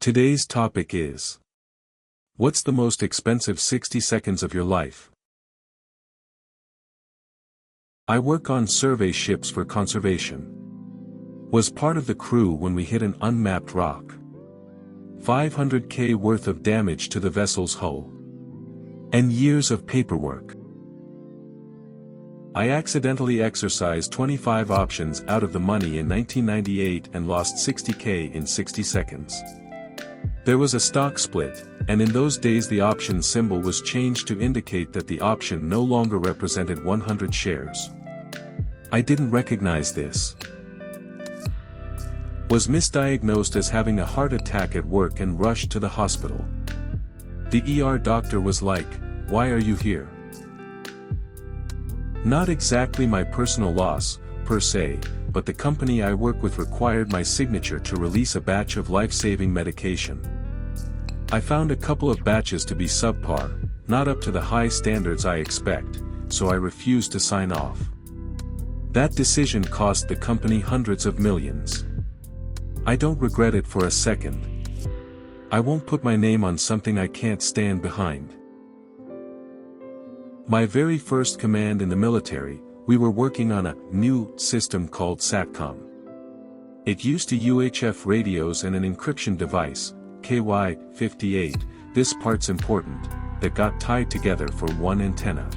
Today's topic is: what's the most expensive 60 seconds of your life? I work on survey ships for conservation. Was part of the crew when we hit an unmapped rock. 500k worth of damage to the vessel's hull. And years of paperwork. I accidentally exercised 25 options out of the money in 1998 and lost 60k in 60 seconds. There was a stock split, and in those days the option symbol was changed to indicate that the option no longer represented 100 shares. I didn't recognize this. Was misdiagnosed as having a heart attack at work and rushed to the hospital. The ER doctor was like, "Why are you here?" Not exactly my personal loss, per se, but the company I work with required my signature to release a batch of life-saving medication. I found a couple of batches to be subpar, not up to the high standards I expect, so I refused to sign off. That decision cost the company hundreds of millions. I don't regret it for a second. I won't put my name on something I can't stand behind. My very first command in the military, we were working on a new system called SATCOM. It used to UHF radios and an encryption device, KY-58, this part's important, that got tied together for one antenna.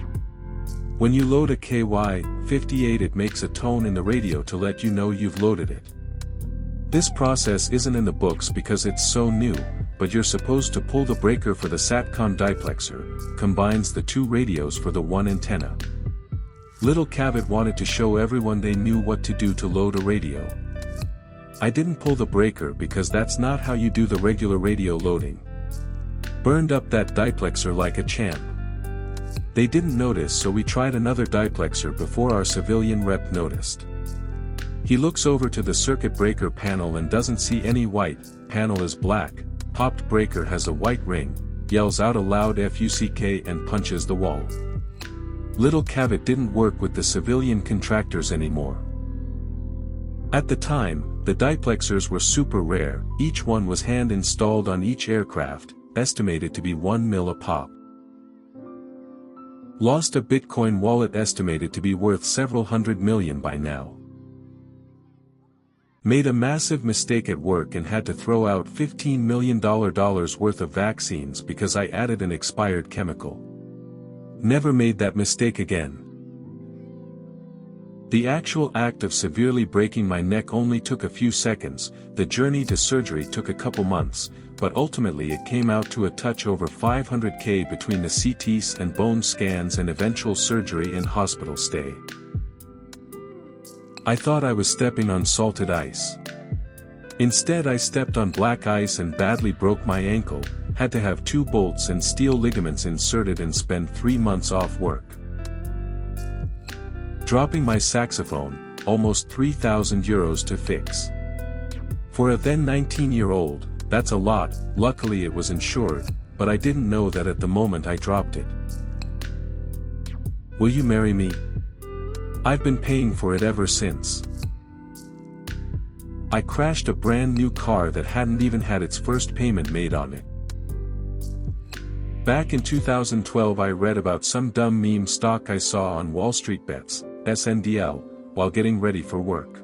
When you load a KY-58 it makes a tone in the radio to let you know you've loaded it. This process isn't in the books because it's so new, but you're supposed to pull the breaker for the SATCOM diplexer, combines the two radios for the one antenna. Little Cavett wanted to show everyone they knew what to do to load a radio. I didn't pull the breaker because that's not how you do the regular radio loading. Burned up that diplexer like a champ. They didn't notice, so we tried another diplexer before our civilian rep noticed. He looks over to the circuit breaker panel and doesn't see any white, panel is black, popped breaker has a white ring, yells out a loud FUCK and punches the wall. Little Cavett didn't work with the civilian contractors anymore. At the time, the diplexers were super rare, each one was hand installed on each aircraft, estimated to be 1 mil a pop. Lost a Bitcoin wallet estimated to be worth several hundred million by now. Made a massive mistake at work and had to throw out $15 million worth of vaccines because I added an expired chemical. Never made that mistake again. The actual act of severely breaking my neck only took a few seconds, the journey to surgery took a couple months, but ultimately it came out to a touch over 500k between the CTs and bone scans and eventual surgery and hospital stay. I thought I was stepping on salted ice. Instead I stepped on black ice and badly broke my ankle, had to have 2 bolts and steel ligaments inserted and spend 3 months off work. Dropping my saxophone, almost 3,000 euros to fix. For a then 19-year-old, that's a lot, luckily it was insured, but I didn't know that at the moment I dropped it. Will you marry me? I've been paying for it ever since. I crashed a brand new car that hadn't even had its first payment made on it. Back in 2012 I read about some dumb meme stock I saw on Wall Street Bets, SNDL, while getting ready for work.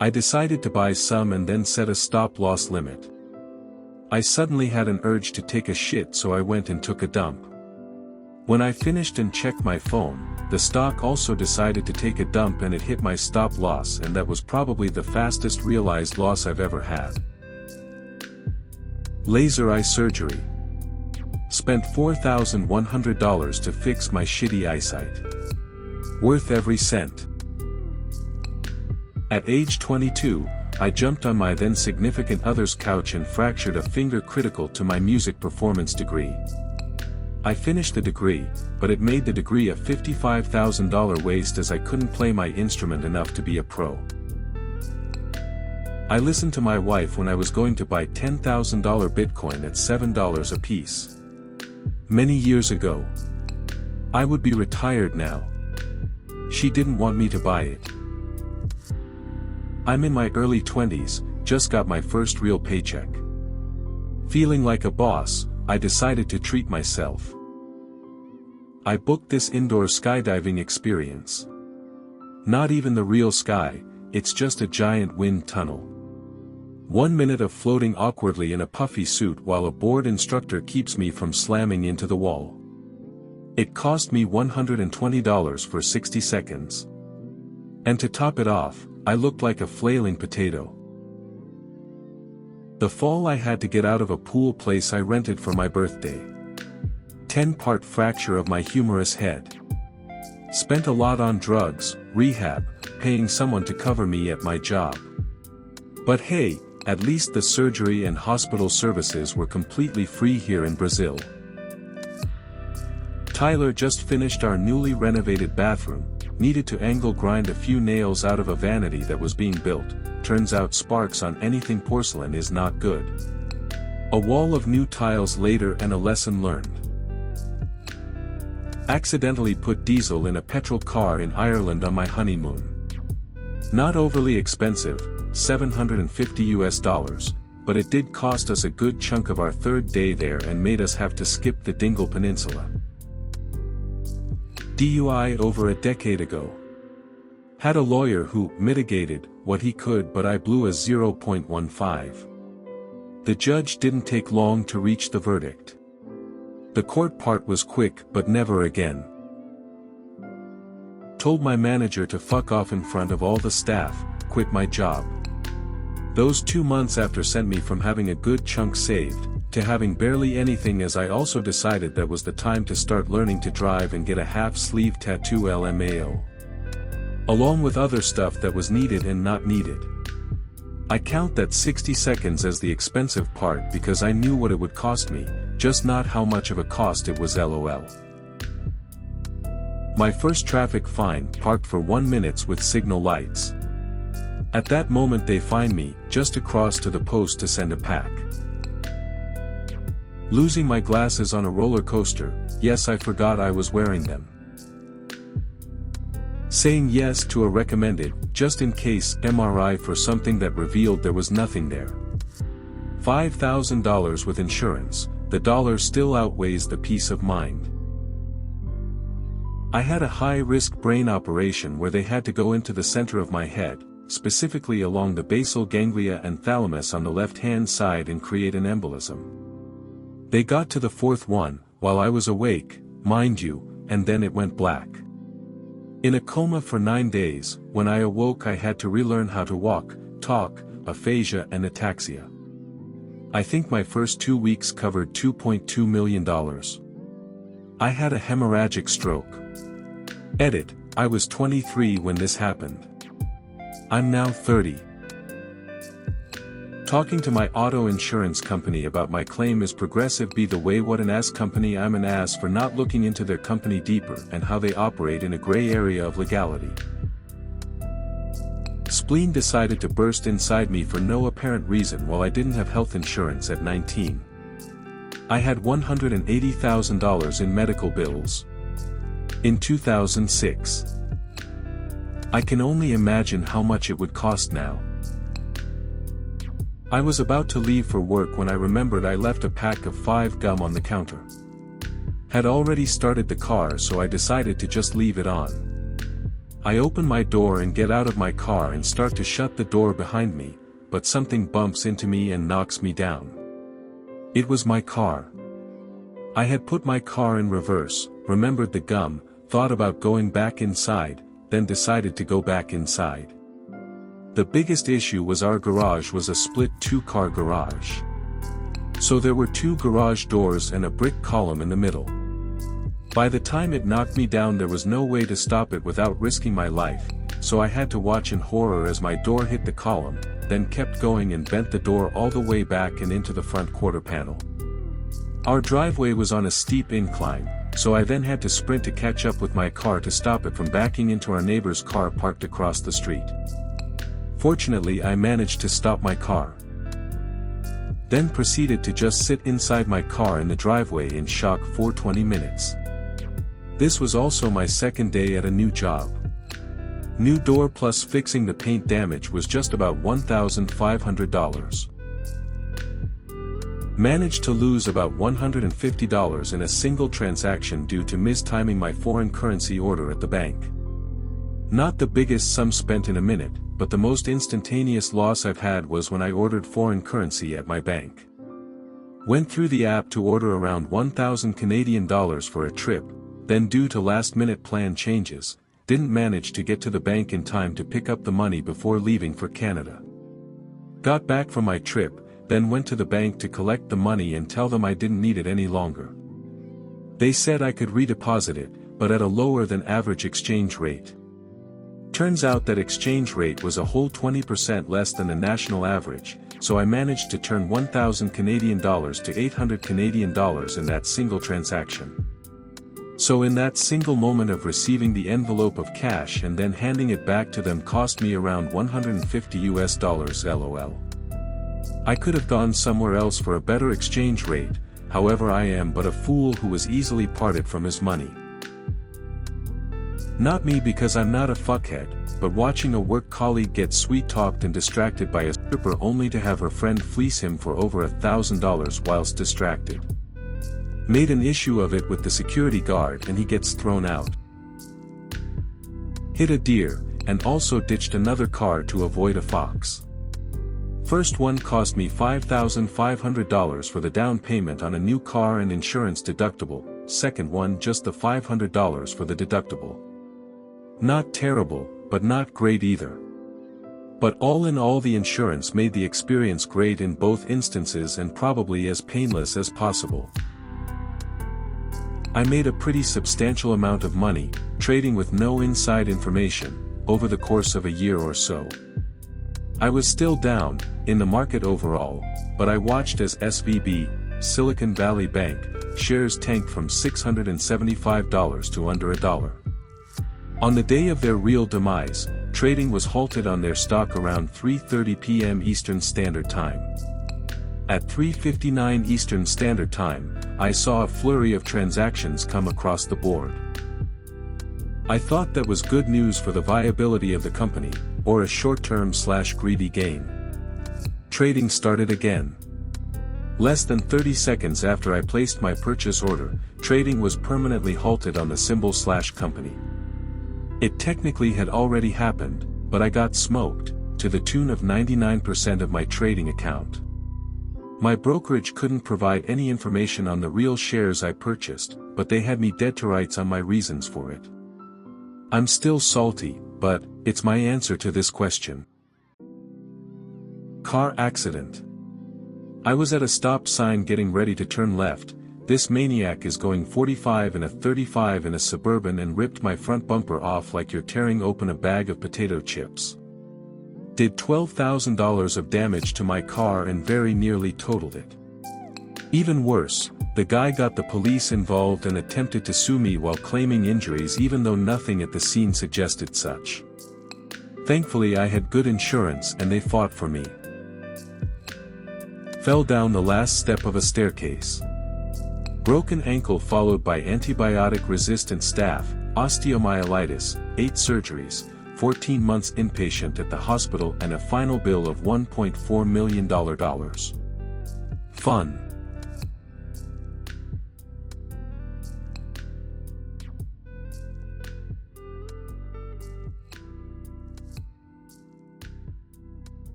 I decided to buy some and then set a stop-loss limit. I suddenly had an urge to take a shit, so I went and took a dump. When I finished and checked my phone, the stock also decided to take a dump and it hit my stop loss, and that was probably the fastest realized loss I've ever had. Laser eye surgery. Spent $4,100 to fix my shitty eyesight. Worth every cent. At age 22, I jumped on my then significant other's couch and fractured a finger critical to my music performance degree. I finished the degree, but it made the degree a $55,000 waste as I couldn't play my instrument enough to be a pro. I listened to my wife when I was going to buy $10,000 Bitcoin at $7 a piece. Many years ago. I would be retired now. She didn't want me to buy it. I'm in my early 20s, just got my first real paycheck. Feeling like a boss, I decided to treat myself. I booked this indoor skydiving experience. Not even the real sky, it's just a giant wind tunnel. 1 minute of floating awkwardly in a puffy suit while a bored instructor keeps me from slamming into the wall. It cost me $120 for 60 seconds. And to top it off, I looked like a flailing potato. The fall I had to get out of a pool place I rented for my birthday. 10-part fracture of my humerus head. Spent a lot on drugs, rehab, paying someone to cover me at my job. But hey, at least the surgery and hospital services were completely free here in Brazil. Tyler just finished our newly renovated bathroom, needed to angle grind a few nails out of a vanity that was being built. Turns out sparks on anything porcelain is not good. A wall of new tiles later and a lesson learned. Accidentally put diesel in a petrol car in Ireland on my honeymoon. Not overly expensive, $750, but it did cost us a good chunk of our third day there and made us have to skip the Dingle Peninsula. DUI over a decade ago. Had a lawyer who mitigated what he could, but I blew a 0.15. The judge didn't take long to reach the verdict. The court part was quick, but never again. Told my manager to fuck off in front of all the staff, quit my job. Those 2 months after sent me from having a good chunk saved, to having barely anything, as I also decided that was the time to start learning to drive and get a half-sleeve tattoo LMAO. Along with other stuff that was needed and not needed. I count that 60 seconds as the expensive part because I knew what it would cost me, just not how much of a cost it was, lol. My first traffic fine, parked for 1 minute with signal lights. At that moment they fine me, just across to the post to send a pack. Losing my glasses on a roller coaster, yes, I forgot I was wearing them. Saying yes to a recommended, just in case, MRI for something that revealed there was nothing there. $5,000 with insurance, the dollar still outweighs the peace of mind. I had a high-risk brain operation where they had to go into the center of my head, specifically along the basal ganglia and thalamus on the left-hand side, and create an embolism. They got to the fourth one, while I was awake, mind you, and then it went black. In a coma for 9 days, when I awoke I had to relearn how to walk, talk, aphasia and ataxia. I think my first 2 weeks covered $2.2 million. I had a hemorrhagic stroke. Edit, I was 23 when this happened. I'm now 30. Talking to my auto insurance company about my claim is Progressive be the way, what an ass company, I'm an ass for not looking into their company deeper and how they operate in a gray area of legality. Spleen decided to burst inside me for no apparent reason while I didn't have health insurance at 19. I had $180,000 in medical bills. In 2006. I can only imagine how much it would cost now. I was about to leave for work when I remembered I left a pack of 5 gum on the counter. Had already started the car, so I decided to just leave it on. I open my door and get out of my car and start to shut the door behind me, but something bumps into me and knocks me down. It was my car. I had put my car in reverse, remembered the gum, thought about going back inside, then decided to go back inside. The biggest issue was our garage was a split 2-car garage. So there were 2 garage doors and a brick column in the middle. By the time it knocked me down there was no way to stop it without risking my life, so I had to watch in horror as my door hit the column, then kept going and bent the door all the way back and into the front quarter panel. Our driveway was on a steep incline, so I then had to sprint to catch up with my car to stop it from backing into our neighbor's car parked across the street. Fortunately I managed to stop my car. Then proceeded to just sit inside my car in the driveway in shock for 20 minutes. This was also my second day at a new job. New door plus fixing the paint damage was just about $1,500. Managed to lose about $150 in a single transaction due to mistiming my foreign currency order at the bank. Not the biggest sum spent in a minute, but the most instantaneous loss I've had was when I ordered foreign currency at my bank. Went through the app to order around 1,000 Canadian dollars for a trip, then due to last-minute plan changes, didn't manage to get to the bank in time to pick up the money before leaving for Canada. Got back from my trip, then went to the bank to collect the money and tell them I didn't need it any longer. They said I could redeposit it, but at a lower than average exchange rate. Turns out that exchange rate was a whole 20% less than the national average, so I managed to turn 1,000 Canadian dollars to 800 Canadian dollars in that single transaction. So in that single moment of receiving the envelope of cash and then handing it back to them cost me around $150 LOL. I could have gone somewhere else for a better exchange rate, however I am but a fool who was easily parted from his money. Not me because I'm not a fuckhead, but watching a work colleague get sweet-talked and distracted by a stripper only to have her friend fleece him for over $1,000 whilst distracted. Made an issue of it with the security guard and he gets thrown out. Hit a deer, and also ditched another car to avoid a fox. First one cost me $5,500 for the down payment on a new car and insurance deductible, second one just the $500 for the deductible. Not terrible, but not great either. But all in all the insurance made the experience great in both instances and probably as painless as possible. I made a pretty substantial amount of money, trading with no inside information, over the course of a year or so. I was still down, in the market overall, but I watched as SVB, Silicon Valley Bank, shares tanked from $675 to under $1. On the day of their real demise, trading was halted on their stock around 3:30 p.m. Eastern Standard Time. At 3:59 Eastern Standard Time, I saw a flurry of transactions come across the board. I thought that was good news for the viability of the company, or a short-term/greedy gain. Trading started again. Less than 30 seconds after I placed my purchase order, trading was permanently halted on the symbol/company. It technically had already happened, but I got smoked, to the tune of 99% of my trading account. My brokerage couldn't provide any information on the real shares I purchased, but they had me dead to rights on my reasons for it. I'm still salty, but it's my answer to this question. Car accident. I was at a stop sign getting ready to turn left. This maniac is going 45 in a 35 in a Suburban and ripped my front bumper off like you're tearing open a bag of potato chips. Did $12,000 of damage to my car and very nearly totaled it. Even worse, the guy got the police involved and attempted to sue me while claiming injuries even though nothing at the scene suggested such. Thankfully I had good insurance and they fought for me. Fell down the last step of a staircase. Broken ankle followed by antibiotic-resistant staph, osteomyelitis, 8 surgeries, 14 months inpatient at the hospital and a final bill of $1.4 million. Fun.